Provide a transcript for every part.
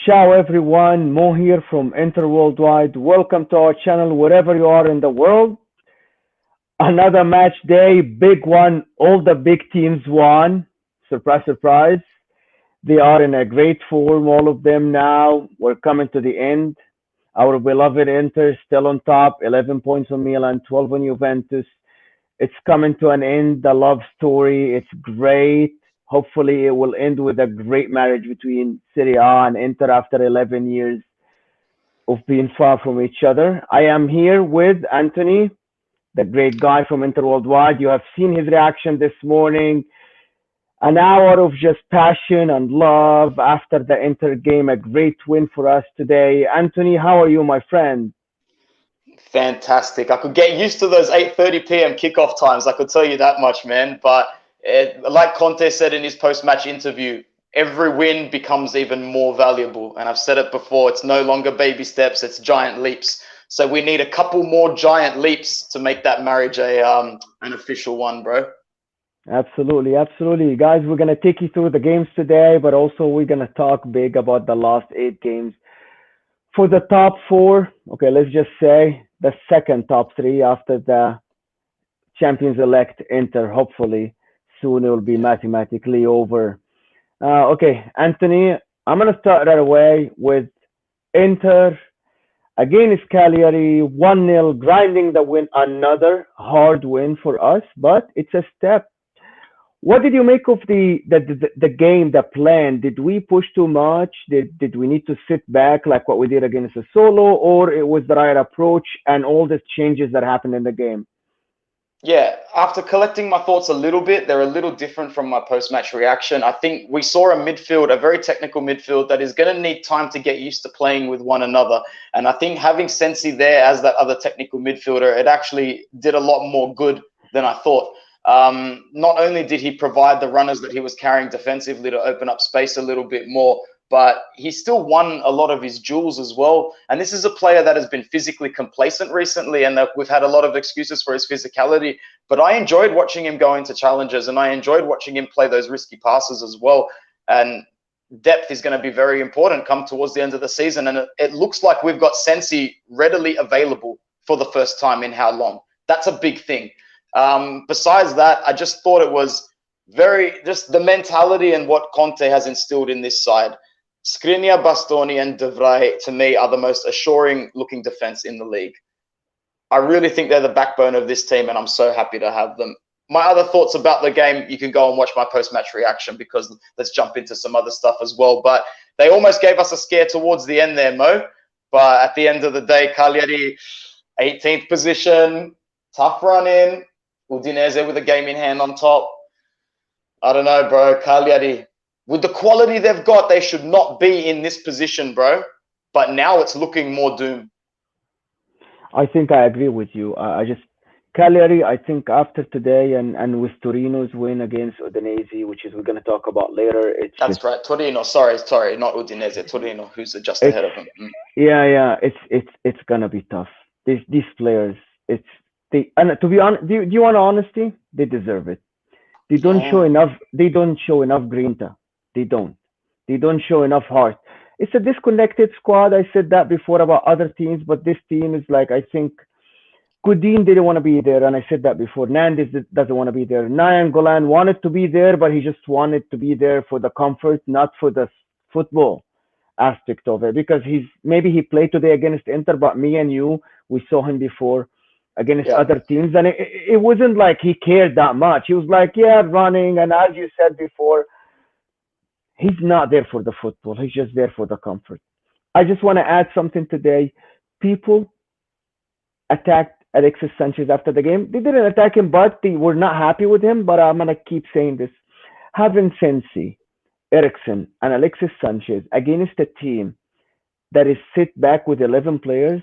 Ciao everyone, Mo here from Inter Worldwide. Welcome to our channel wherever you are in the world. Another match day, big one. All the big teams won. Surprise, surprise. They are in a great form, all of them now. We're coming to the end. Our beloved Inter still on top, 11 points on Milan, 12 on Juventus. It's coming to an end, the love story. It's great. Hopefully, it will end with a great marriage between Serie A and Inter after 11 years of being far from each other. I am here with Anthony, the great guy from Inter Worldwide. You have seen his reaction this morning. An hour of just passion and love after the Inter game. A great win for us today. Anthony, how are you, my friend? Fantastic. I could get used to those 8:30 p.m. kickoff times. I could tell you that much, man. But like Conte said in his post-match interview, every win becomes even more valuable. And I've said it before, it's no longer baby steps, it's giant leaps. So we need a couple more giant leaps to make that marriage an official one, bro. Absolutely, absolutely. Guys, we're going to take you through the games today, but also we're going to talk big about the last eight games. For the top four, okay, let's just say the second top three after the champions elect Inter. Hopefully, soon it will be Yeah. mathematically over. Okay, Anthony, I'm going to start right away with Inter against Cagliari, 1-0, grinding the win. Another hard win for us, but it's a step. What did you make of the game, the plan? Did we push too much? Did we need to sit back like what we did against Solo, or it was the right approach and all the changes that happened in the game? Yeah, after collecting my thoughts a little bit, they're a little different from my post-match reaction. I think we saw a midfield, a very technical midfield that is going to need time to get used to playing with one another. And I think having Sensi there as that other technical midfielder, it actually did a lot more good than I thought. Not only did he provide the runners that he was carrying defensively to open up space a little bit more, but he still won a lot of his duels as well. And this is a player that has been physically complacent recently, and that we've had a lot of excuses for his physicality. But I enjoyed watching him go into challenges, and I enjoyed watching him play those risky passes as well. And depth is going to be very important come towards the end of the season. And it looks like we've got Sensi readily available for the first time in how long. That's a big thing. Besides that, I just thought it was just the mentality and what Conte has instilled in this side. Skriniar, Bastoni, and De Vrij, to me, are the most assuring looking defense in the league. I really think they're the backbone of this team, and I'm so happy to have them. My other thoughts about the game, you can go and watch my post-match reaction, because let's jump into some other stuff as well. But they almost gave us a scare towards the end there, Mo. But at the end of the day, Cagliari, 18th position, tough run in. Udinese with a game in hand on top. I don't know, bro. Cagliari, with the quality they've got, they should not be in this position, bro. But now it's looking more doom. I think I agree with you. I just Cagliari. I think after today and with Torino's win against Udinese, which is we're going to talk about later, it's just That's right. Torino. Sorry, not Udinese. Torino, who's just it's ahead of them. yeah, it's gonna be tough. These players, it's they and to be honest, do you want honesty? They deserve it. They don't show Yeah. enough. They don't show enough grinta. They don't. They don't show enough heart. It's a disconnected squad. I said that before about other teams, but this team is like I think Kudin didn't want to be there, and I said that before. Nandez doesn't want to be there. Nayan Golan wanted to be there, but he just wanted to be there for the comfort, not for the football aspect of it. Because maybe he played today against Inter, but me and you, we saw him before against Yeah. other teams, and it wasn't like he cared that much. He was like, yeah, running, and as you said before, he's not there for the football. He's just there for the comfort. I just want to add something today. People attacked Alexis Sanchez after the game. They didn't attack him, but they were not happy with him. But I'm gonna keep saying this: having Sensi, Ericsson, and Alexis Sanchez against a team that is sit back with 11 players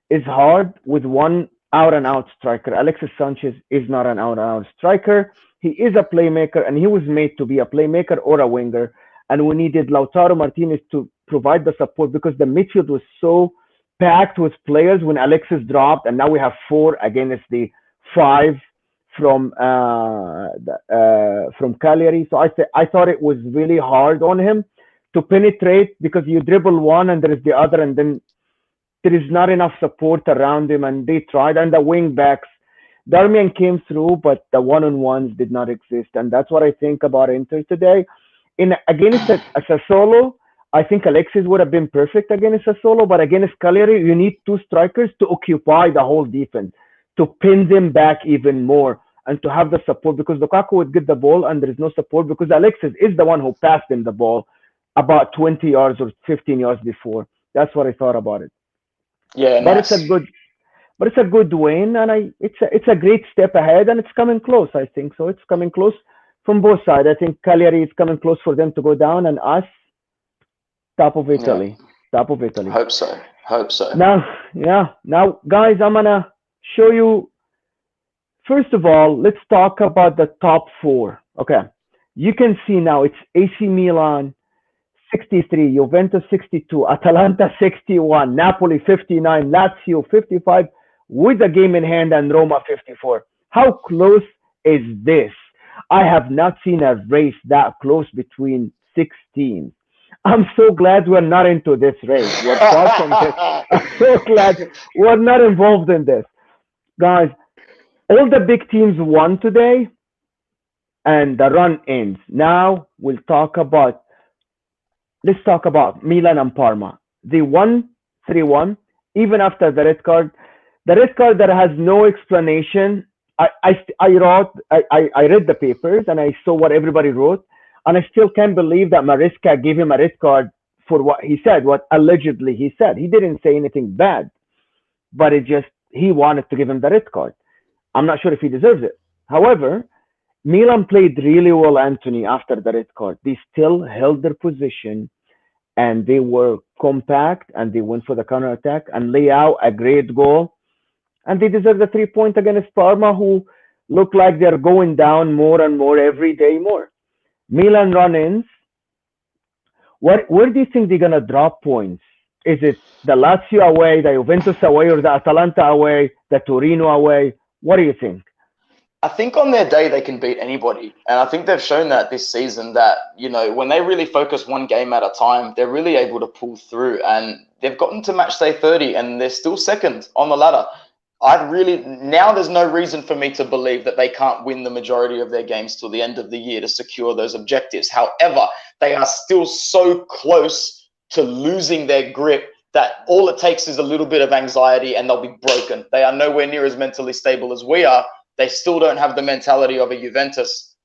is hard with one out and out striker. Alexis Sanchez is not an out and out striker. He is a playmaker, and he was made to be a playmaker or a winger. And we needed Lautaro Martinez to provide the support because the midfield was so packed with players when Alexis dropped, and now we have four against the five from Cagliari. So I thought it was really hard on him to penetrate because you dribble one and there is the other, and then there is not enough support around him, and they tried. And the wing backs, Darmian came through, but the one-on-ones did not exist, and that's what I think about Inter today. In against a Sassuolo, I think Alexis would have been perfect against Sassuolo, but against Cagliari, you need two strikers to occupy the whole defense, to pin them back even more, and to have the support because Lukaku would get the ball and there is no support because Alexis is the one who passed him the ball about 20 yards or 15 yards before. That's what I thought about it. Yeah, But it's a nice. good, but it's a good win, and it's a great step ahead, and it's coming close. I think so. It's coming close from both sides. I think Cagliari is coming close for them to go down, and us top of Yeah, Italy, top of Italy. hope so. Hope so. Now, yeah, now guys, I'm gonna show you. First of all, let's talk about the top four. Okay, you can see now it's AC Milan 63, Juventus 62, Atalanta 61, Napoli 59, Lazio 55 with a game in hand, and Roma 54. How close is this? I have not seen a race that close between six teams. I'm so glad we're not into this race. We're far from this. I'm so glad we're not involved in this. Guys, all the big teams won today, and the run ends. Now let's talk about Milan and Parma. They won 3-1, even after the red card. The red card that has no explanation. I read the papers and I saw what everybody wrote, and I still can't believe that Mariska gave him a red card for what he said, what allegedly he said. He didn't say anything bad, but he wanted to give him the red card. I'm not sure if he deserves it. However, Milan played really well, Anthony, after the red card. They still held their position and they were compact and they went for the counter attack and lay out a great goal. And they deserve the 3 point against Parma, who look like they're going down more and more every day more. Milan run ins. Where do you think they're gonna drop points? Is it the Lazio away, the Juventus away, or the Atalanta away, the Torino away? What do you think? I think on their day they can beat anybody, and I think they've shown that this season that when they really focus one game at a time, they're really able to pull through, and they've gotten to match day 30, and they're still second on the ladder. Now there's no reason for me to believe that they can't win the majority of their games till the end of the year to secure those objectives. However, they are still so close to losing their grip that all it takes is a little bit of anxiety and they'll be broken. They are nowhere near as mentally stable as we are. They still don't have the mentality of a Juventus.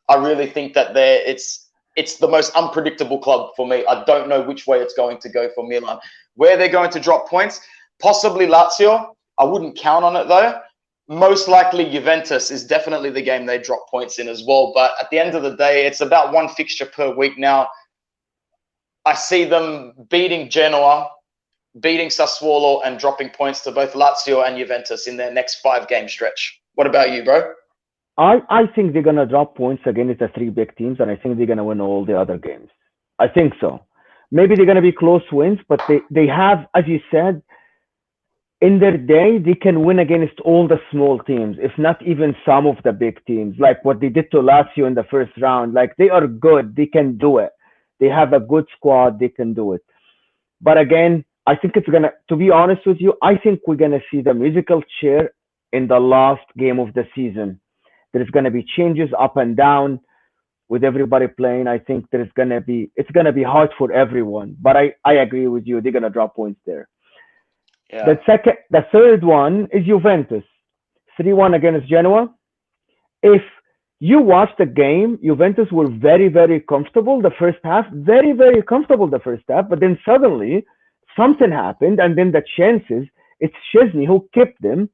I really think that it's the most unpredictable club for me. I don't know which way it's going to go for Milan. Where they're going to drop points, possibly Lazio. I wouldn't count on it though. Most likely Juventus is definitely the game they drop points in as well. But at the end of the day, it's about one fixture per week now. I see them beating Genoa, beating Sassuolo, and dropping points to both Lazio and Juventus in their next 5-game stretch. What about you, bro? I think they're gonna drop points against the three big teams, and I think they're gonna win all the other games. I think so. Maybe they're gonna be close wins, but they have, as you said, in their day, they can win against all the small teams, if not even some of the big teams, like what they did to Lazio in the first round. Like they are good, they can do it. They have a good squad, they can do it. But again, I think it's gonna. To be honest with you, I think we're gonna see the musical chair in the last game of the season. There's gonna be changes up and down with everybody playing. I think it's gonna be hard for everyone. But I agree with you. They're gonna drop points there. Yeah. The third one is Juventus, 3-1 against Genoa. If you watch the game, Juventus were very, very comfortable the first half, very, very comfortable the first half, but then suddenly something happened, and then the chances, it's Chesney who kept them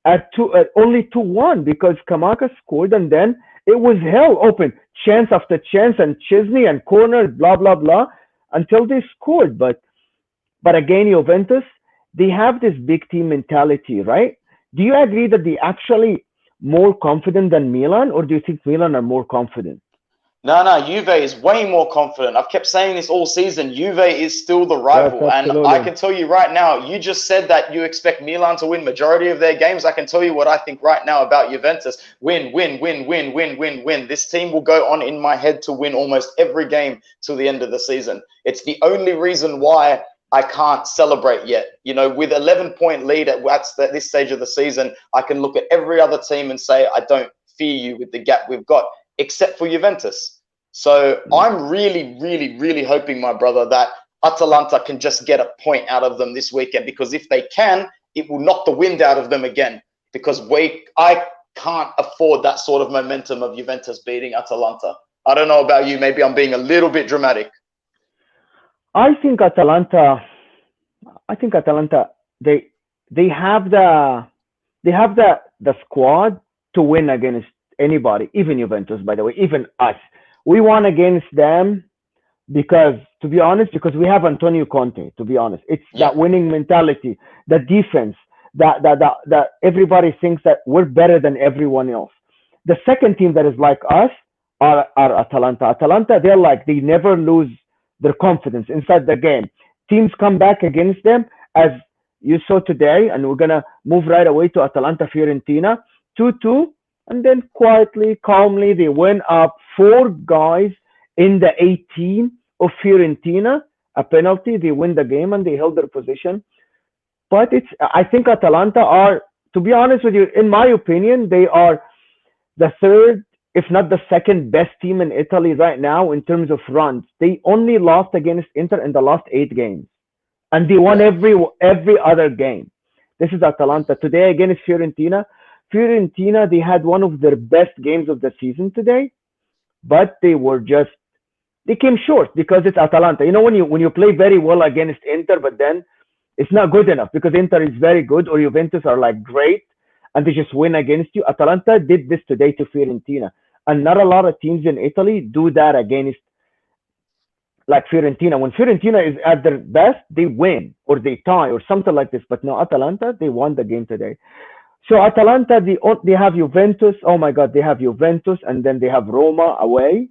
only 2-1 because Kamaka scored, and then it was hell open, chance after chance, and Chesney and corners, blah, blah, blah, until they scored. But again, Juventus, they have this big team mentality, right? Do you agree that they actually more confident than Milan, or do you think Milan are more confident? No, Juve is way more confident. I've kept saying this all season. Juve is still the Yes, rival. And I absolutely. can tell you right now, you just said that you expect Milan to win majority of their games. I can tell you what I think right now about Juventus. Win, win, win, win, win, win, win. This team will go on in my head to win almost every game till the end of the season. It's the only reason why I can't celebrate yet. You know, with 11-point lead at this stage of the season, I can look at every other team and say, I don't fear you with the gap we've got, except for Juventus. So I'm really, really, really hoping, my brother, that Atalanta can just get a point out of them this weekend, because if they can, it will knock the wind out of them again, because I can't afford that sort of momentum of Juventus beating Atalanta. I don't know about you. Maybe I'm being a little bit dramatic. I think Atalanta. I think Atalanta. They they have the the squad to win against anybody, even Juventus. By the way, even us. We won against them because, to be honest, because we have Antonio Conte. To be honest, it's Yeah. that winning mentality, the defense, that everybody thinks that we're better than everyone else. The second team that is like us are Atalanta. Atalanta, they're like they never lose their confidence inside the game. Teams come back against them, as you saw today, and we're gonna move right away to Atalanta Fiorentina 2-2, and then quietly, calmly, they went up four guys in the 18 of Fiorentina, a penalty. They win the game and they held their position. But I think Atalanta are, to be honest with you, in my opinion, they are the third, if not the second best team in Italy right now in terms of runs. They only lost against Inter in the last 8 games, and they won Yeah. every other game. This is Atalanta today against Fiorentina. Fiorentina, they had one of their best games of the season today, but they came short because it's Atalanta. You know, when you play very well against Inter, but then it's not good enough because Inter is very good or Juventus are like great and they just win against you. Atalanta did this today to Fiorentina, and not a lot of teams in Italy do that against like Fiorentina. When Fiorentina is at their best, they win or they tie or something like this. But no, Atalanta, they won the game today. So Atalanta, they have Juventus. Oh my God, they have Juventus, and then they have Roma away,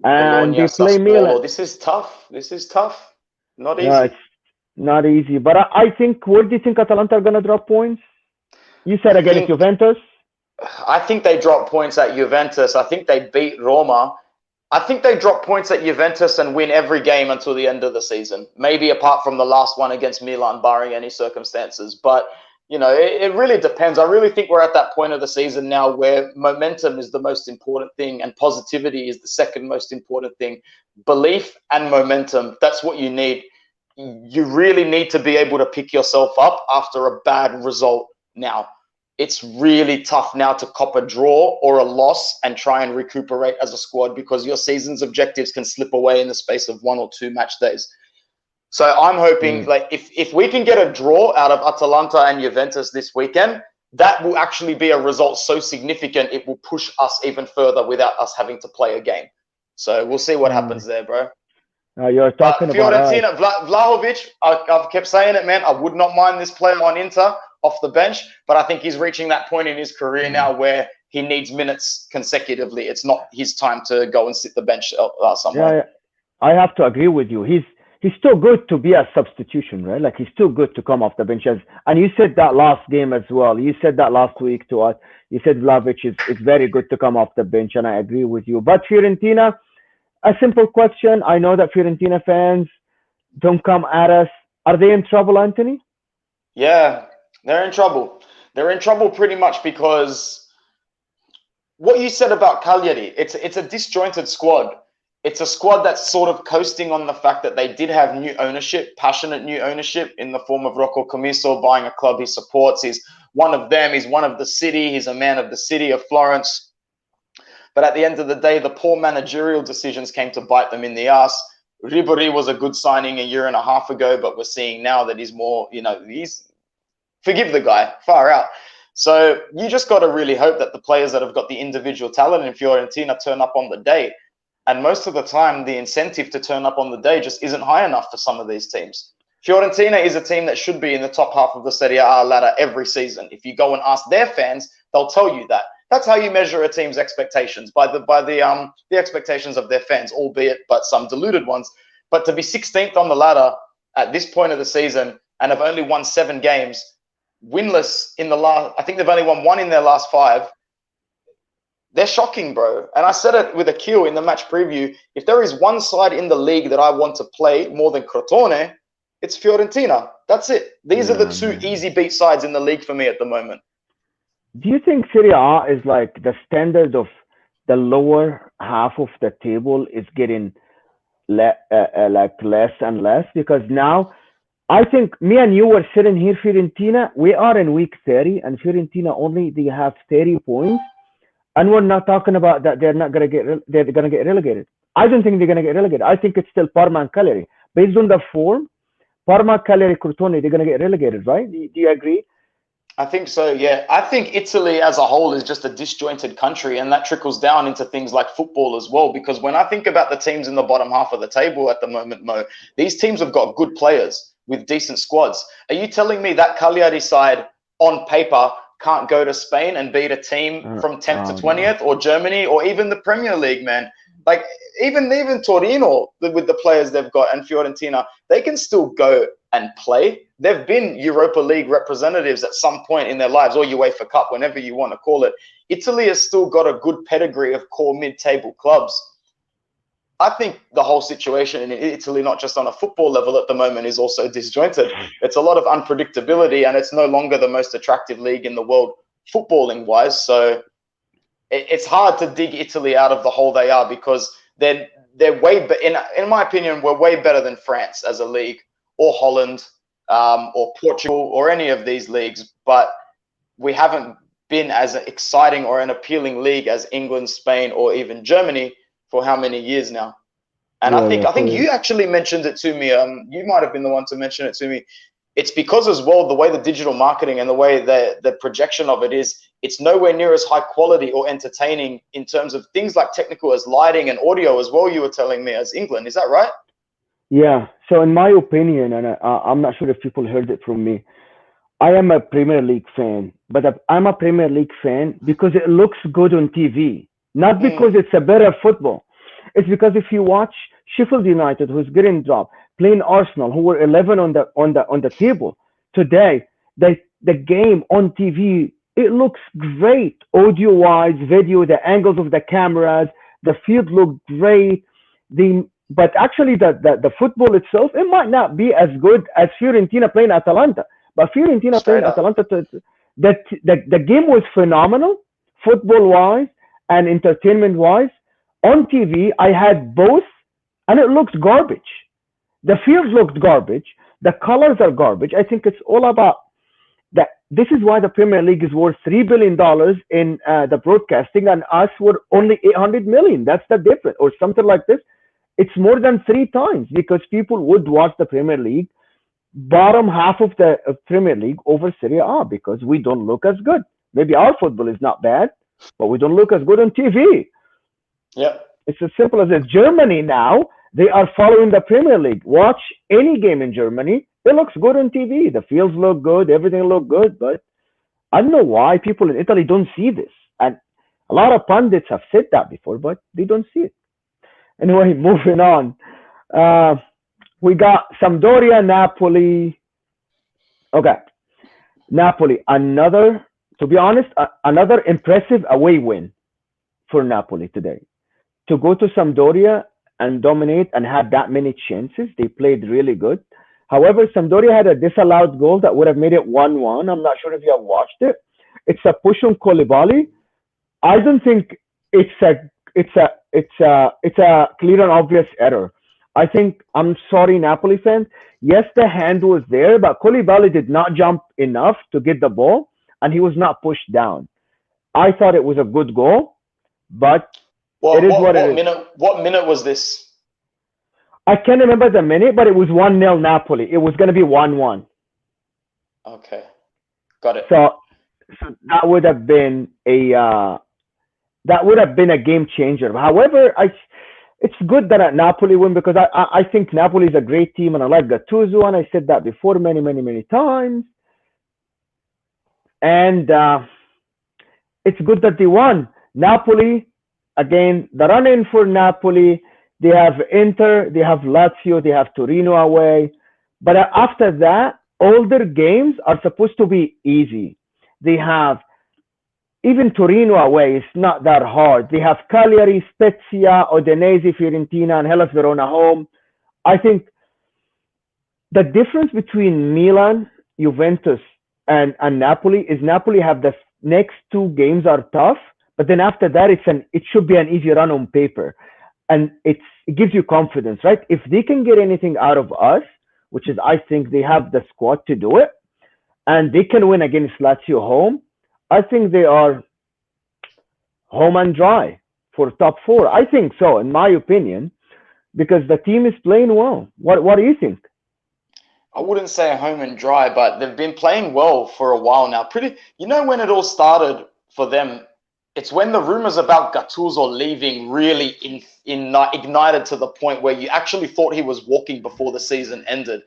and Bologna, they play Milan. Sassuolo. This is tough. This is tough. Not Yeah, it's easy. not easy. But I think, where do you think Atalanta are gonna drop points? You I said against think Juventus. I think they drop points at Juventus. I think they beat Roma. I think they drop points at Juventus and win every game until the end of the season. Maybe apart from the last one against Milan, barring any circumstances. But it really depends. I really think we're at that point of the season now where momentum is the most important thing and positivity is the second most important thing. Belief and momentum. That's what you need. You really need to be able to pick yourself up after a bad result now. It's really tough now to cop a draw or a loss and try and recuperate as a squad, because your season's objectives can slip away in the space of 1 or 2 match days. So I'm hoping, Mm. like, if we can get a draw out of Atalanta and Juventus this weekend, that will actually be a result so significant it will push us even further without us having to play a game. So we'll see what Mm. happens there, bro. You're But talking about us. Fiorentina, Vlahovic, I've kept saying it, man. I would not mind this player on Inter off the bench, but I think he's reaching that point in his career now where he needs minutes consecutively. It's not his time to go and sit the bench somewhere. Yeah, I have to agree with you. He's still good to be a substitution, right? Like he's still good to come off the bench. And you said that last game as well. You said that last week to us. You said Vlahovic is very good to come off the bench, and I agree with you. But Fiorentina, a simple question. I know that Fiorentina fans don't come at us. Are they in trouble, Anthony? Yeah, they're in trouble. They're in trouble pretty much because what you said about Cagliari, it's a disjointed squad. It's a squad that's sort of coasting on the fact that they did have new ownership, passionate new ownership in the form of Rocco Commisso buying a club he supports. He's one of them. He's one of the city. He's a man of the city of Florence. But at the end of the day, the poor managerial decisions came to bite them in the ass. Ribéry was a good signing a year and a half ago, but we're seeing now that he's more, he's forgive the guy, far out. So you just got to really hope that the players that have got the individual talent in Fiorentina turn up on the day. And most of the time, the incentive to turn up on the day just isn't high enough for some of these teams. Fiorentina is a team that should be in the top half of the Serie A ladder every season. If you go and ask their fans, they'll tell you that. That's how you measure a team's expectations the expectations of their fans, albeit but some diluted ones. But to be 16th on the ladder at this point of the season and have only won 7 games, winless in the last, I think they've only won 1 in their last 5. They're shocking, bro. And I said it with Akil in the match preview. If there is one side in the league that I want to play more than Crotone, it's Fiorentina. That's it. These are the Yeah, two man. easy beat sides in the league for me at the moment. Do you think Serie A is like the standard of the lower half of the table is getting like less and less? Because now I think me and you were sitting here, Fiorentina. We are in week 30, and Fiorentina only they have 30 points, and we're not talking about that they're not gonna they're gonna get relegated. I don't think they're gonna get relegated. I think it's still Parma and Cagliari based on the form. Parma, Cagliari, Crotone, they're gonna get relegated, right? Do you agree? I think so, yeah. I think Italy as a whole is just a disjointed country, and that trickles down into things like football as well. Because when I think about the teams in the bottom half of the table at the moment, Mo, these teams have got good players with decent squads. Are you telling me that Cagliari side on paper can't go to Spain and beat a team from 10th to Oh no. 20th or Germany or even the Premier League, man? Like even Torino with the players they've got and Fiorentina, they can still go and play. They've been Europa League representatives at some point in their lives, or UEFA Cup, whenever you want to call it. Italy has still got a good pedigree of core mid-table clubs. I think the whole situation in Italy, not just on a football level at the moment, is also disjointed. It's a lot of unpredictability, and it's no longer the most attractive league in the world footballing wise. So it's hard to dig Italy out of the hole they are, because they're way in my opinion, we're way better than France as a league, or Holland, or Portugal, or any of these leagues. But we haven't been as exciting or an appealing league as England, Spain, or even Germany for how many years now. And Yeah, I think for you actually mentioned it to me. You might have been the one to mention it to me. It's because as well the way the digital marketing and the way the projection of it is, it's nowhere near as high quality or entertaining in terms of things like technical as lighting and audio as well. You were telling me as England, is that right? yeah. So in my opinion, and I'm not sure if people heard it from me, I am a Premier League fan, but I'm a Premier League fan because it looks good on TV, not because Mm, it's a better football. It's because if you watch Sheffield United, who's getting dropped, playing Arsenal, who were 11 on the table today, the game on TV, it looks great, audio wise, video, the angles of the cameras, the field looked great. But actually the football itself, it might not be as good as Fiorentina playing Atalanta. But Fiorentina playing straight up. Atalanta, the game was phenomenal, football wise and entertainment wise. On TV, I had both, and it looks garbage. The field looked garbage. The colors are garbage. I think it's all about that. This is why the Premier League is worth $3 billion in the broadcasting, and us were only 800 million. That's the difference, or something like this. It's more than 3 times because people would watch the Premier League bottom half of the Premier League over Serie A because we don't look as good. Maybe our football is not bad, but we don't look as good on TV. Yep. It's as simple as this. Germany now, they are following the Premier League. Watch any game in Germany. It looks good on TV. The fields look good. Everything look good. But I don't know why people in Italy don't see this. And a lot of pundits have said that before, but they don't see it. Anyway, moving on. Uh, we got Sampdoria, Napoli. Okay, Napoli. To be honest, another impressive away win for Napoli today. To go to Sampdoria and dominate and have that many chances. They played really good. However, Sampdoria had a disallowed goal that would have made it 1-1. I'm not sure if you have watched it. It's a push on Koulibaly. I don't think it's a clear and obvious error. I think I'm sorry, Napoli fans. Yes, the hand was there, but Koulibaly did not jump enough to get the ball, and he was not pushed down. I thought it was a good goal, but it What is what what it what is. minute what minute was this? I can't remember the minute, but it was 1-0 Napoli. It was going to be 1-1. Okay, got it. So, so that would have been a game changer. However, it's good that at Napoli win because I think Napoli is a great team and I like Gattuso, and I said that before many times. And it's good that they won. Napoli, again, the run-in for Napoli. They have Inter, they have Lazio, they have Torino away. But after that, all their games are supposed to be easy. They have even Torino away is not that hard. They have Cagliari, Spezia, Udinese, Fiorentina, and Hellas Verona home. I think the difference between Milan, Juventus, and Napoli is Napoli have the next two games are tough, but then after that it should be an easy run on paper, and it gives you confidence, right? If they can get anything out of us, which is I think they have the squad to do it, and they can win against Lazio home, I think they are home and dry for top four. I think so, in my opinion, because the team is playing well. What do you think? I wouldn't say home and dry, but they've been playing well for a while now. When it all started for them, it's when the rumors about Gattuso leaving really ignited to the point where you actually thought he was walking before the season ended.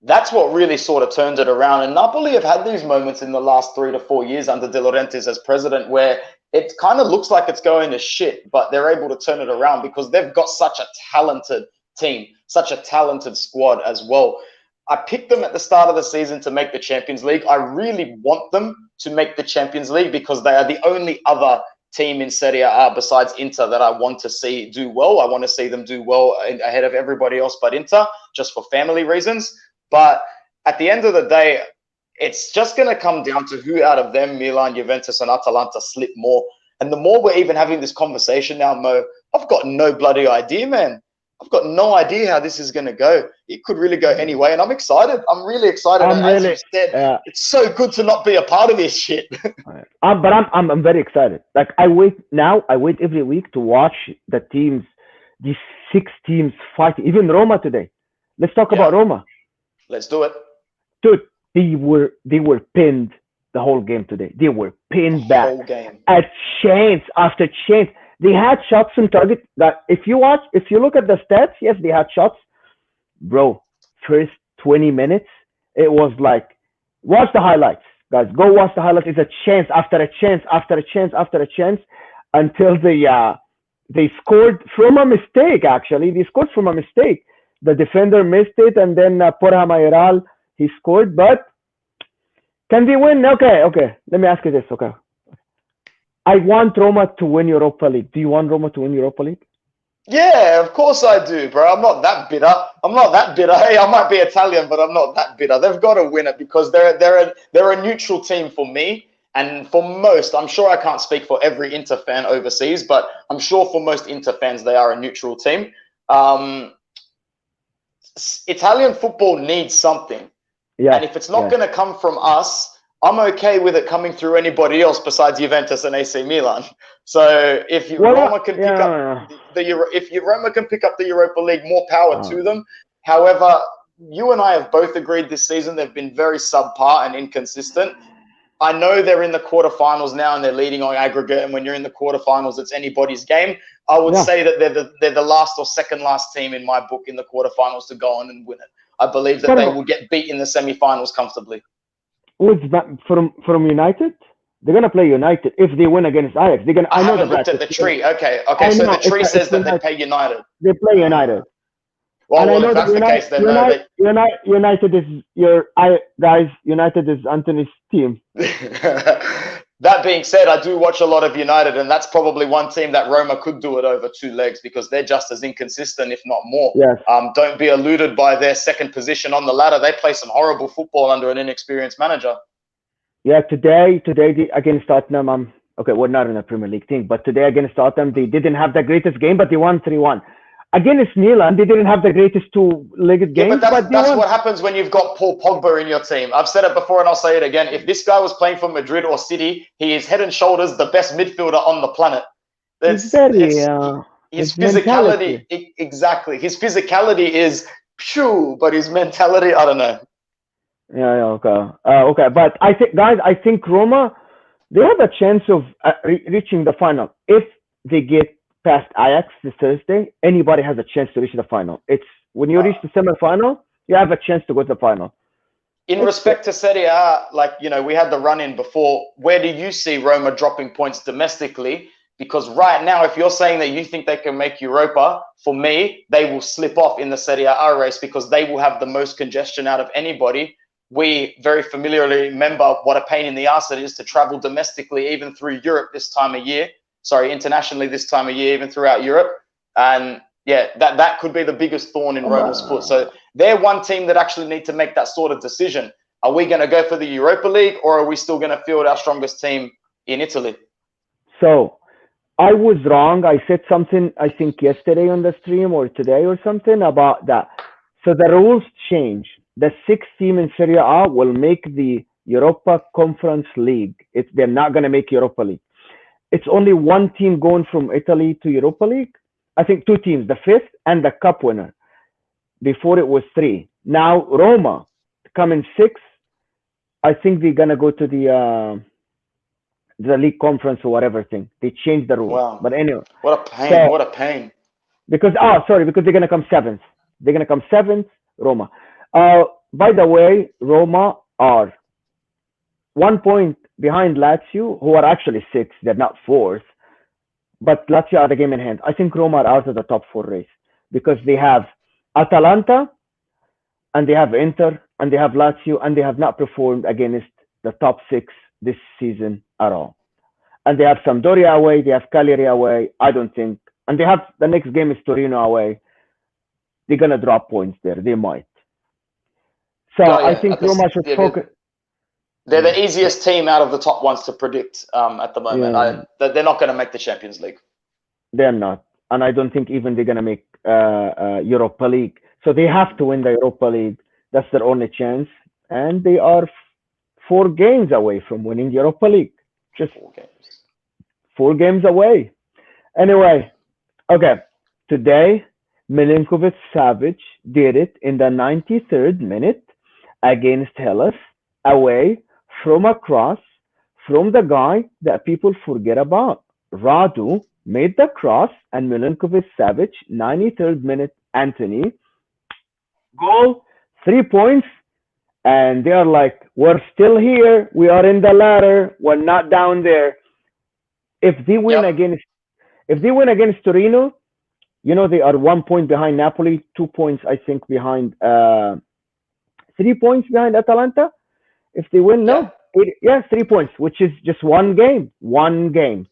That's what really sort of turned it around. And Napoli have had these moments in the last 3 to 4 years under De Laurentiis as president where it kind of looks like it's going to shit, but they're able to turn it around because they've got such a talented team, such a talented squad as well. I picked them at the start of the season to make the Champions League. I really want them to make the Champions League because they are the only other team in Serie A besides Inter that I want to see do well. I want to see them do well ahead of everybody else but Inter, just for family reasons. But at the end of the day, it's just going to come down to who out of them, Milan, Juventus, and Atalanta, slip more. And the more we're even having this conversation now, Mo, I've got no bloody idea, man. I've got no idea how this is going to go. It could really go anyway, and I'm excited. I'm really excited. I'm and really, as you said, it's so good to not be a part of this shit. but I'm very excited. Like I wait every week to watch the teams, these six teams fighting. Even Roma today. Let's talk about Roma. Let's do it, dude. They were pinned the whole game today. They were pinned back. Whole game. A chance after chance. They had shots on target. That if you look at the stats, yes, they had shots. Bro, first 20 minutes, it was like, watch the highlights, guys. Go watch the highlights. It's a chance after a chance after a chance after a chance until they scored from a mistake. Actually, they scored from a mistake. The defender missed it, and then Porja Mayoral, he scored. But can they win? Okay. Let me ask you this. Okay. I want Roma to win Europa League. Do you want Roma to win Europa League? Yeah, of course I do, bro. I'm not that bitter. Hey, I might be Italian, but I'm not that bitter. They've got to win it because they're a neutral team for me. And for most, I'm sure I can't speak for every Inter fan overseas, but I'm sure for most Inter fans, they are a neutral team. Italian football needs something. Yeah, and if it's not going to come from us, I'm okay with it coming through anybody else besides Juventus and AC Milan. So if Roma can pick up Roma can pick up the Europa League, more power to them. However, you and I have both agreed this season they've been very subpar and inconsistent. I know they're in the quarterfinals now and they're leading on aggregate. And when you're in the quarterfinals, it's anybody's game. I would say that they're the last or second last team in my book in the quarterfinals to go on and win it. I believe that they will get beat in the semifinals comfortably. From United, they're gonna play United if they win against Ajax. They're gonna. I haven't looked at the tree. Okay. So the tree says that they play United. They play United. Well, if that's the case, then United is United is Anthony's team. That being said, I do watch a lot of United, and that's probably one team that Roma could do it over two legs because they're just as inconsistent, if not more. Yes. Don't be eluded by their second position on the ladder. They play some horrible football under an inexperienced manager. Yeah, today against Tottenham, we're not in a Premier League team, but today against Tottenham, they didn't have the greatest game, but they won 3-1. Against Milan, they didn't have the greatest two-legged game. Yeah, but that's what happens when you've got Paul Pogba in your team. I've said it before and I'll say it again. If this guy was playing for Madrid or City, he is head and shoulders the best midfielder on the planet. His physicality, exactly. His physicality is phew, but his mentality, I don't know. Okay. But I think Roma, they have a chance of reaching the final if they get past Ajax this Thursday. Anybody has a chance to reach the final. It's when you reach the semi-final, you have a chance to go to the final. in It's respect to Serie A, like, we had the run in before. Where do you see Roma dropping points domestically? Because right now, if you're saying that you think they can make Europa, for me, they will slip off in the Serie A race because they will have the most congestion out of anybody. We very familiarly remember what a pain in the ass it is to travel domestically, even through Europe this time of year. Sorry, internationally this time of year, even throughout Europe. And yeah, that could be the biggest thorn in Roma's foot. So they're one team that actually need to make that sort of decision. Are we going to go for the Europa League, or are we still going to field our strongest team in Italy? so I was wrong. I said something, I think, yesterday on the stream or today or something about that. So the rules change. The sixth team in Serie A will make the Europa Conference League. They're not going to make Europa League. It's only one team going from Italy to Europa League. I think two teams, the fifth and the cup winner. Before it was three. Now Roma coming sixth. I think they're gonna go to the league conference or whatever thing. They changed the rules. Wow. But anyway, What a pain. so What a pain. because sorry, because they're gonna come seventh. They're gonna come seventh, Roma. By the way, Roma are 1 point behind Lazio, who are actually sixth. They're not fourth, but Lazio are the game in hand. I think Roma are out of the top four race because they have Atalanta and they have Inter and they have Lazio and they have not performed against the top six this season at all. And they have Sampdoria away, they have Cagliari away. I don't think, and they have the next game is Torino away. They're gonna drop points there. They might. So Oh I yeah, think Roma should focus. they're the easiest team out of the top ones to predict at the moment. Yeah, They're not going to make the Champions League. they're not, and I don't think even they're gonna make Europa League. So they have to win the Europa League. That's their only chance, and they are 4 games away from winning Europa League. Just 4 games. 4 games away. Anyway, okay. Today, Milinkovic Savic did it in the 93rd minute against Hellas, away from a cross from the guy that people forget about. Radu made the cross, and Milinkovic Savic, 93rd minute, Anthony, goal, 3 points, and they are like, we're still here. We are in the ladder. We're not down there. If they win Yep. against, if they win against Torino, they are 1 point behind Napoli, 2 points I think behind, 3 points behind Atalanta. If they win, Yeah. no, yeah, 3 points, which is just one game, one game,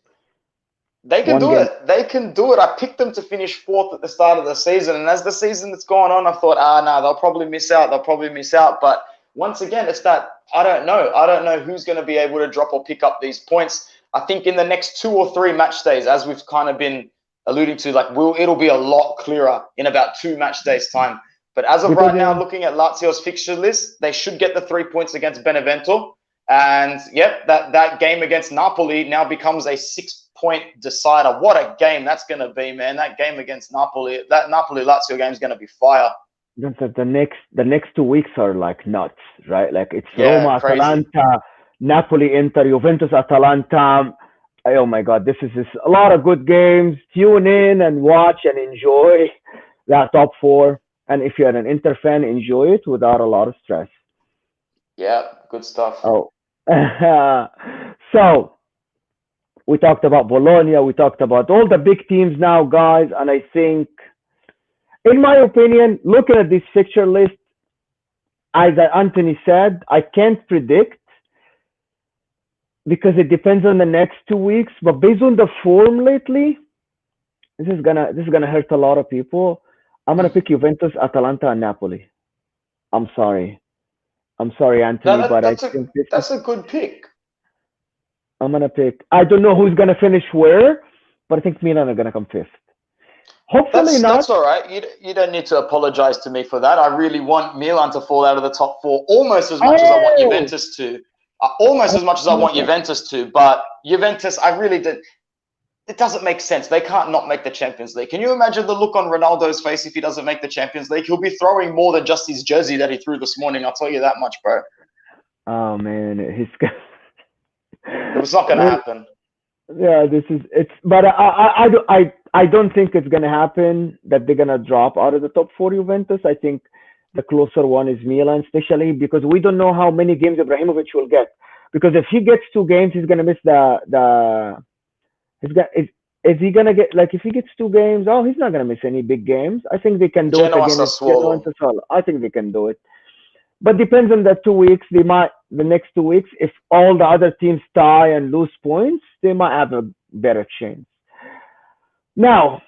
They can one do game. it. They can do it. I picked them to finish fourth at the start of the season, and as the season that's gone on, I thought, no, they'll probably miss out. They'll probably miss out. But once again, it's that I don't know. I don't know who's going to be able to drop or pick up these points. I think in the next 2 or 3 match days, as we've kind of been alluding to, like it'll be a lot clearer in about 2 match days' time. But as of Because right now, looking at Lazio's fixture list, they should get the 3 points against Benevento. And yep, that game against Napoli now becomes a 6-point decider. What a game that's going to be, man! That game against Napoli, that Napoli Lazio game is going to be fire. the next 2 weeks are like nuts, right? Like it's Yeah, Roma, crazy. Atalanta, Napoli, Inter, Juventus, Atalanta. Oh my God, this is just a lot of good games. Tune in and watch and enjoy that top four. And if you're an Inter fan, enjoy it without a lot of stress. Yeah, good stuff. Oh, so we talked about Bologna. We talked about all the big teams now, guys. And I think, in my opinion, looking at this fixture list, as Anthony said, I can't predict because it depends on the next 2 weeks. But based on the form lately, this is gonna hurt a lot of people. I'm gonna pick Juventus, Atalanta, and Napoli. I'm sorry. I'm sorry, No, Anthony, but I that's a think this is. that's a good pick. I'm gonna pick. I don't know who's gonna finish where, but I think Milan are gonna come fifth. Hopefully not. That's all right. You don't need to apologize to me for that. I really want Milan to fall out of the top four almost as much as I want Oh, Juventus to. Almost as much as I want okay. Juventus to, but Juventus, I really did. It doesn't make sense. They can't not make the Champions League. Can you imagine the look on Ronaldo's face if he doesn't make the Champions League? He'll be throwing more than just his jersey that he threw this morning. I'll tell you that much, bro. Oh man, It's not going to happen. yeah, this is it's. But I don't think it's gonna happen that they're gonna drop out of the top four. Juventus. I think The closer one is Milan, especially because we don't know how many games Ibrahimovic will get. Because if he gets 2 games, he's gonna miss the. He's got is he gonna get like if he gets 2 games? Oh, he's not gonna miss any big games. I think they can do it Genoa against Genoa and Sassuolo. Sassuolo. I think they can do it. But depends on the 2 weeks. They might the next 2 weeks. If all the other teams tie and lose points, they might have a better chance. Now,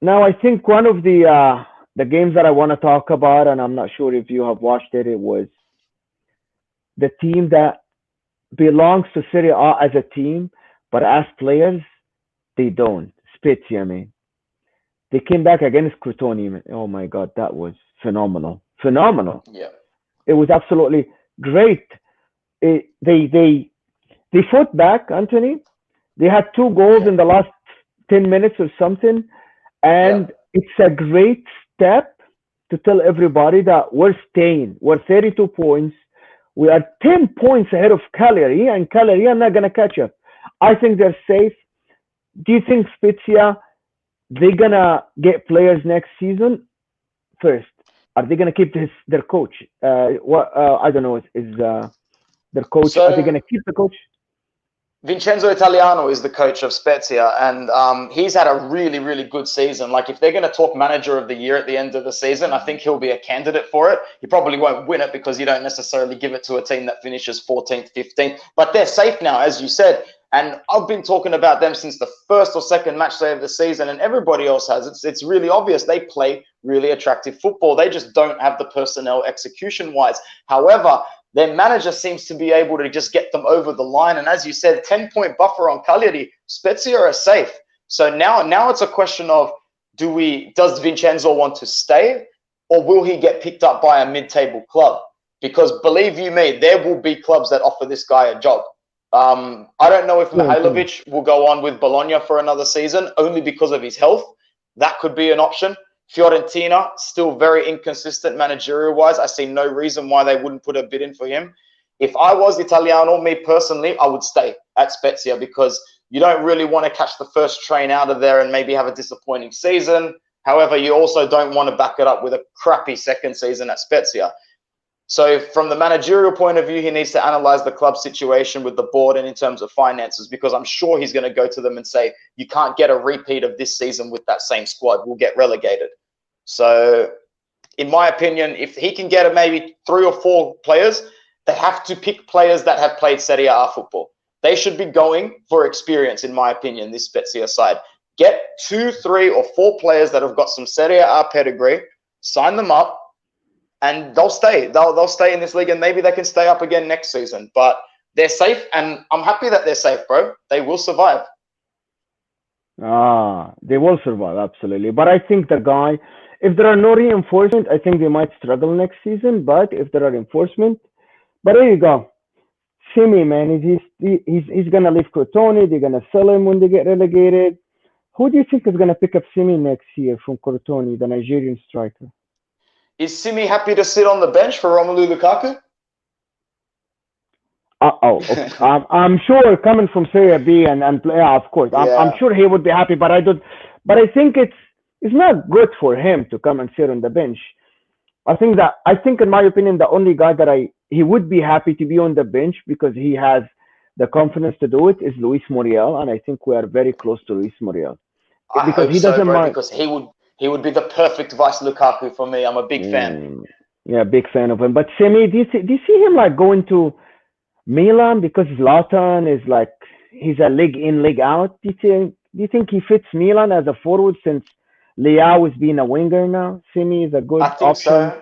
now I think one of the games that I want to talk about, and I'm not sure if you have watched it. It was the team that belongs to Serie A as a team, but as players they don't. Spezia, man. They came back against Crotone, man. Oh my God, that was phenomenal, phenomenal. Yeah. It was absolutely great. It, they fought back, Anthony. They had 2 goals Yeah. in the last 10 minutes or something, Yeah. and it's a great step to tell everybody that we're staying. We're 32 points. We are 10 points ahead of Cagliari, and Cagliari are not gonna catch up. I think they're safe. Do you think Spezia they're gonna get players next season? First, are they gonna keep their coach? What I don't know is their coach. Are they So gonna keep the coach? Vincenzo Italiano is the coach of Spezia, and he's had a really, really good season. Like, if they're going to talk manager of the year at the end of the season, I think he'll be a candidate for it. He probably won't win it because you don't necessarily give it to a team that finishes 14th, 15th, but they're safe now, as you said. And I've been talking about them since the first or second match day of the season, and everybody else has. It's really obvious they play really attractive football. They just don't have the personnel execution wise. However, their manager seems to be able to just get them over the line. And as you said, 10-point buffer on Cagliari, Spezia are safe. So now it's a question of does Vincenzo want to stay, or will he get picked up by a mid-table club? Because believe you me, there will be clubs that offer this guy a job. I don't know if Sure, Anthony. Mihailovic will go on with Bologna for another season, only because of his health. That could be an option. Fiorentina, still very inconsistent managerial wise. I see no reason why they wouldn't put a bid in for him. If I was Italiano, me personally, I would stay at Spezia because you don't really want to catch the first train out of there and maybe have a disappointing season. However, you also don't want to back it up with a crappy second season at Spezia. So from the managerial point of view, he needs to analyze the club situation with the board and in terms of finances, because I'm sure he's going to go to them and say, you can't get a repeat of this season with that same squad. We'll get relegated. So in my opinion, if he can get maybe 3 or 4 players, they have to pick players that have played Serie A football. They should be going for experience, in my opinion, this Spezia side. Get 2, 3, or 4 players that have got some Serie A pedigree, sign them up, and they'll stay. They'll stay in this league, and maybe they can stay up again next season. But they're safe, and I'm happy that they're safe, bro. They will survive. They will survive absolutely. But I think the guy, if there are no reinforcement, I think they might struggle next season. But if there are reinforcement, but there you go. Simi, man, he's gonna leave Crotone. They're gonna sell him when they get relegated. Who do you think is gonna pick up Simi next year from Crotone, the Nigerian striker? Is Simi happy to sit on the bench for Romelu Lukaku? I'm sure coming from Serie B and yeah, of course, I'm Yeah. sure he would be happy. But I don't. But I think it's not good for him to come and sit on the bench. I think in my opinion the only guy that I he would be happy to be on the bench because he has the confidence to do it is Luis Muriel, and I think we are very close to Luis Muriel I because hope he so, doesn't bro, mind. because he would be the perfect vice Lukaku for me. I'm a big fan. Mm, yeah, big fan of him. But Semi, do you see him like going to Milan because Zlatan is like he's a leg in, leg out? Do you think he fits Milan as a forward since Leao is being a winger now? Semi is a I good think option. so.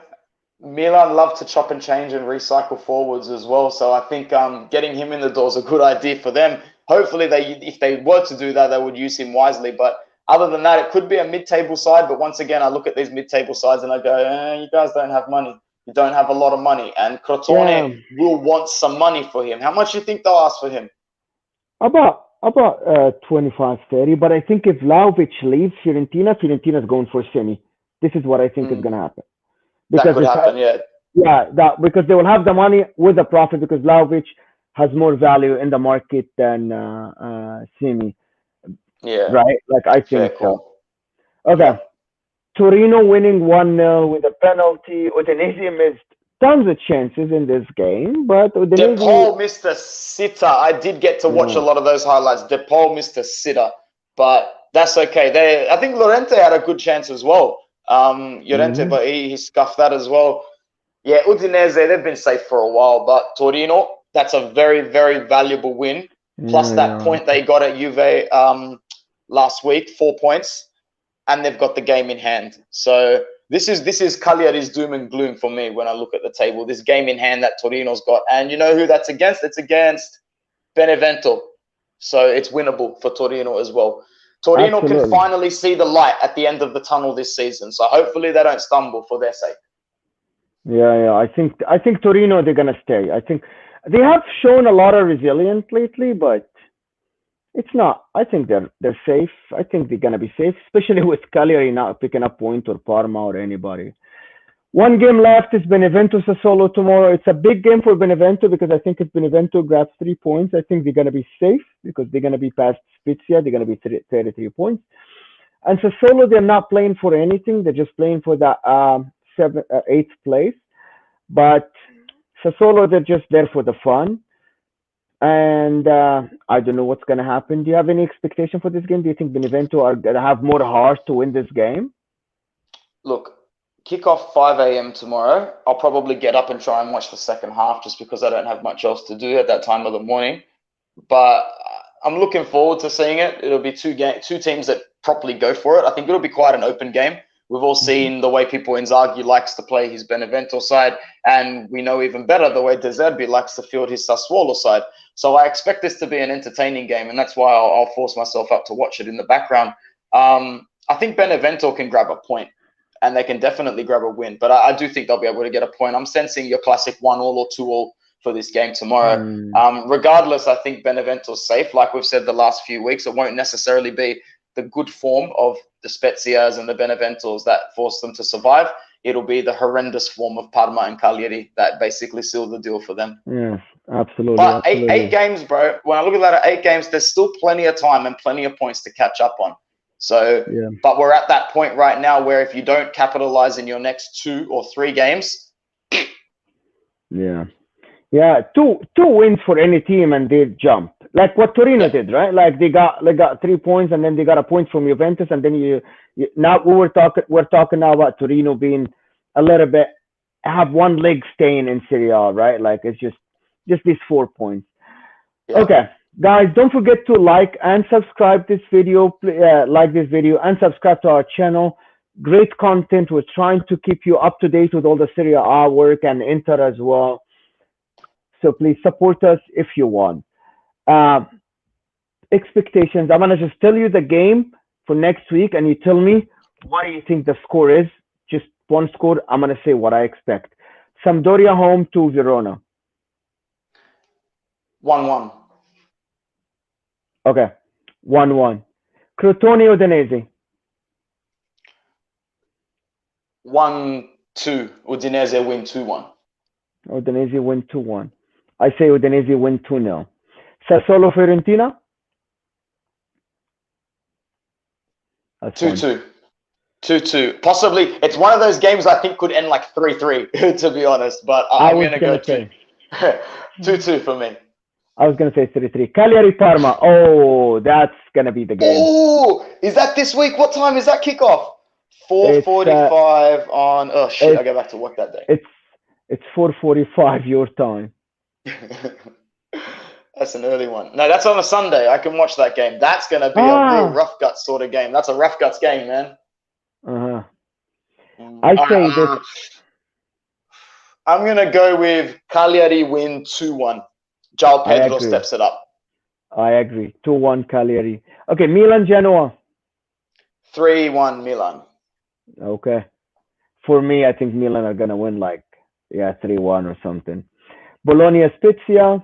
Milan love to chop and change and recycle forwards as well. So I think getting him in the door is a good idea for them. Hopefully, if they were to do that, they would use him wisely. But other than that, it could be a mid-table side. But once again, I look at these mid-table sides and I go, you guys don't have money. You don't have a lot of money. And Crotone Yeah, will want some money for him. How much do you think they'll ask for him? about 25, 30. But I think if Vlahovic leaves Fiorentina's going for Semi. This is what I think is Mm, going to happen that because could if happen, yeah. yeah, that because they will have the money with the profit because Vlahovic has more value in the market than Semi, Yeah, right? Like I fair think so. call. Okay, Yeah. Torino winning 1-0 with a penalty. Udinese missed tons of chances in this game, but De Udinese, Paul missed a sitter. I did get to watch a yeah. lot of those highlights. De Paul missed a sitter, but that's okay. I think Llorente had a good chance as well. Llorente, Hmm. but he scuffed that as well. Yeah, Udinese, they've been safe for a while, but Torino, that's a very, very valuable win. Plus Yeah, that yeah, point they got at Juve last week, 4 points, and they've got the game in hand. So this is Cagliari's doom and gloom for me when I look at the table. This game in hand that Torino's got, and you know who that's against? It's against Benevento. So it's winnable for Torino as well. Torino can absolutely. finally see the light at the end of the tunnel this season. So hopefully they don't stumble for their sake. Yeah, yeah. I think Torino they're gonna stay. I think they have shown a lot of resilience lately, but it's not. I think they're safe. I think they're gonna be safe, especially with Cagliari not picking up point or Parma or anybody. One game left is Benevento Sassuolo tomorrow. It's a big game for Benevento because I think if Benevento grabs 3 points, I think they're gonna be safe because they're gonna be past Spezia. They're gonna be 33 points. And Sassuolo, they're not playing for anything. They're just playing for the eighth place. But Sassuolo, they're just there for the fun. And I don't know what's going to happen. Do you have any expectation for this game? Do you think Benevento are going to have more heart to win this game? Look, kick off 5 a.m. tomorrow. I'll probably get up and try and watch the second half just because I don't have much else to do at that time of the morning. But I'm looking forward to seeing it. It'll be two teams that properly go for it. I think it'll be quite an open game. We've all Hmm. seen the way people Inzaghi likes to play his Benevento side, and we know even better the way De Zerbi likes to field his Sassuolo side. So I expect this to be an entertaining game, and that's why I'll force myself up to watch it in the background. I think Benevento can grab a point, and they can definitely grab a win. But I do think they'll be able to get a point. I'm sensing your classic 1-1 or 2-1 for this game tomorrow. Mm, Regardless, I think Benevento's safe. Like we've said the last few weeks, it won't necessarily be the good form of the Spezias and the Beneventos that force them to survive. It'll be the horrendous form of Parma and Cagliari that basically seal the deal for them. yes, absolutely, But eight absolutely. games, bro. When I look at that at 8 games, there's still plenty of time and plenty of points to catch up on. So, Yeah, but we're at that point right now where if you don't capitalize in your next 2 or 3 games, yeah, yeah. Two wins for any team, and they jump like what Torino yeah, did, right? Like they got 3 points, and then they got a point from Juventus, and then you now we're talking now about Torino being a little bit have one leg staying in Serie A, right? Like it's just these 4 points. yeah. Okay, guys, don't forget to like and subscribe this video. Like this video and subscribe to our channel. Great content. We're trying to keep you up to date with all the Serie A work and Inter as well. So please support us if you want. Uh, Expectations. I'm gonna just tell you the game for next week, and you tell me what do you think the score is. Just one score. I'm gonna say what I expect. Sampdoria home to Verona. 1-1. Okay, 1-1. Crotone Udinese. 1-2. Udinese win 2-1. Udinese win 2-1. I say Udinese win 2-0. Sassuolo Fiorentina. That's fun. 2-2. 2-2. Possibly, it's one of those games I think could end like 3-3, to be honest. But I I'm was going to go gonna 2 say. 2-2 for me. I was gonna say 3-3. Cagliari Parma. Oh, that's gonna be the game. Oh, is that this week? What time is that kickoff? It's 4:45 on. Oh shit! I it's go back to work that day. it's it's 4:45 your time. That's an early one. No, that's on a Sunday. I can watch that game. That's going to be a real Ah. rough guts sort of game. That's a rough guts game, man. Uh-huh. All I say right, this. I'm going to go with Cagliari win 2-1. João I Pedro agree. steps it up. I agree. 2-1 Cagliari. Okay, Milan Genoa. 3-1 Milan. Okay. For me, I think Milan are gonna win like 3-1 or something. Bologna Spezia.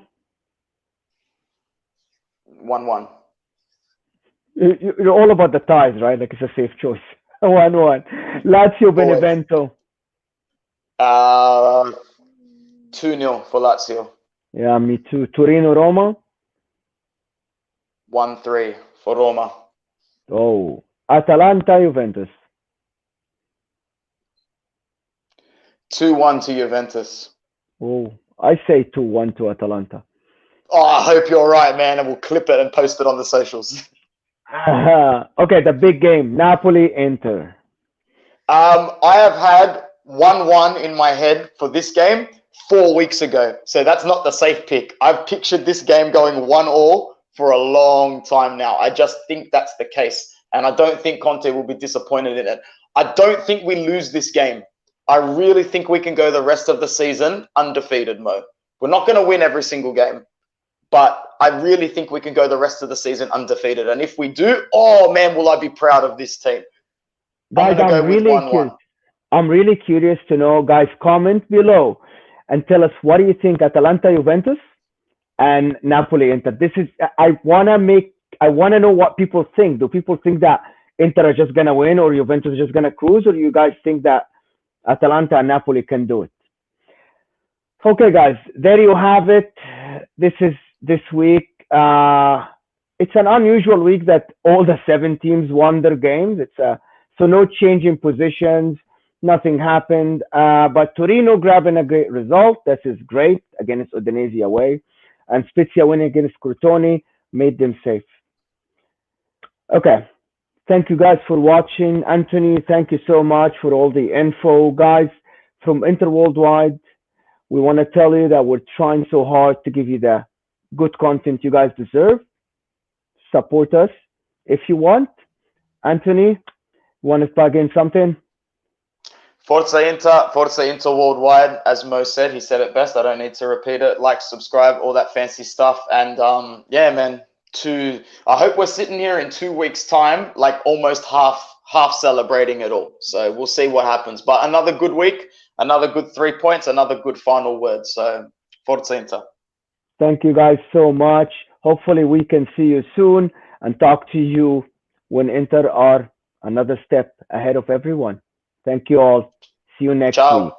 1-1. You're all about the ties, right? Like it's a safe choice. 1-1. Lazio Always. Benevento. 2-0 for Lazio. Yeah, me too. Torino Roma. 1-3 for Roma. Oh, Atalanta Juventus. 2-1 to Juventus. Oh, I say 2-1 to Atalanta. Oh, I hope you're right, man, and we'll clip it and post it on the socials. Okay, the big game, Napoli Inter. I have had 1-1 in my head for this game 4 weeks ago. So that's not the safe pick. I've pictured this game going 1-1 for a long time now. I just think that's the case. And I don't think Conte will be disappointed in it. I don't think we lose this game. I really think we can go the rest of the season undefeated, Mo. We're not going to win every single game, but I really think we can go the rest of the season undefeated. And if we do, oh man, will I be proud of this team. I'm Guys, going to go with 1-1. I'm really curious to know. Guys, comment below and tell us what do you think Atalanta Juventus and Napoli Inter. This is I wanna know what people think. Do people think that Inter are just gonna win or Juventus is just gonna cruise, or you guys think that Atalanta and Napoli can do it? Okay, guys, there you have it. This is this week. It's an unusual week that all the 7 teams won their games. So no change in positions, nothing happened. But Torino grabbing a great result. This is great against Udinese away, and Spezia winning against Crotone made them safe. Okay, thank you guys for watching. Anthony, thank you so much for all the info, guys. From Inter Worldwide, we want to tell you that we're trying so hard to give you the good content you guys deserve. Support us if you want. Anthony, want to plug in something? Forza Inter Worldwide. As Mo said, he said it best. I don't need to repeat it. Like, subscribe, all that fancy stuff. And yeah, man. I hope we're sitting here in 2 weeks' time, like almost half celebrating it all. So we'll see what happens. But another good week, another good 3 points, another good final word. So Forza Inter. Thank you guys so much. Hopefully we can see you soon and talk to you when Inter are another step ahead of everyone. Thank you all. See you next week. Ciao.